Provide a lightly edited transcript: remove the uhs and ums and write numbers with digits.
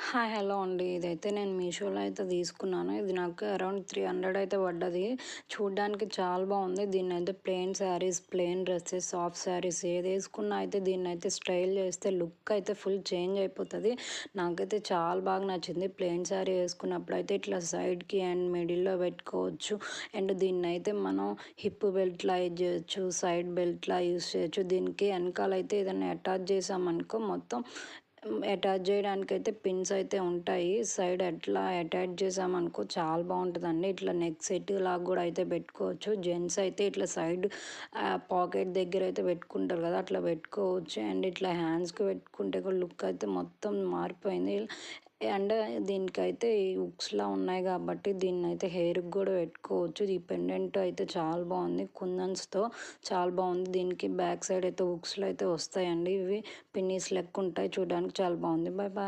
Hi. Hello అండి. ఇదైతే నేను మీషోలో అయితే తీసుకున్నాను. ఇది నాకు అరౌండ్ 300 అయితే పడ్డది. చూడ్డానికి చాలా బాగుంది. దీన్నైతే plain saris, plain dresses, soft saris ఏదేసుకున్నా అయితే దీన్నైతే స్టైల్ చేస్తే లుక్ అయితే ఫుల్ చేంజ్ అయిపోతది. నాకైతే చాలా బాగా నచ్చింది. ప్లెయిన్ శారీ వేసుకున్నప్పుడు అయితే ఇట్లా సైడ్‌కి అండ్ మిడిల్‌లో పెట్టుకోవచ్చు. అండ్ దీన్నైతే మనం హిప్ బెల్ట్‌లా యూజ్ చేయొచ్చు. సైడ్ బెల్ట్‌లా యూజ్ చేయొచ్చు. దీనికి వెనకాలైతే ఏదైనా అటాచ్ చేసామనుకో మొత్తం అటాచ్ చేయడానికైతే పిన్స్ అయితే ఉంటాయి. సైడ్ అట్లా అటాచ్ చేసామనుకో చాలా బాగుంటుందండి. ఇట్లా నెక్ సెట్ లాగా కూడా అయితే పెట్టుకోవచ్చు. జెంట్స్ అయితే ఇట్లా సైడ్ పాకెట్ దగ్గర అయితే పెట్టుకుంటారు కదా, అట్లా పెట్టుకోవచ్చు. అండ్ ఇట్లా హ్యాండ్స్కి పెట్టుకుంటే కూడా లుక్ అయితే మొత్తం మారిపోయింది. అండ్ దీనికైతే ఈ హుక్స్లా ఉన్నాయి కాబట్టి దీన్ని అయితే హెయిర్కి కూడా పెట్టుకోవచ్చు. ఈ పెండెంట్ అయితే చాలా బాగుంది. కుందన్స్తో చాలా బాగుంది. దీనికి బ్యాక్ సైడ్ అయితే హుక్స్లో అయితే వస్తాయండి. ఇవి పిన్నీస్ లెక్క ఉంటాయి. చూడడానికి చాలా బాగుంది. Bye bye.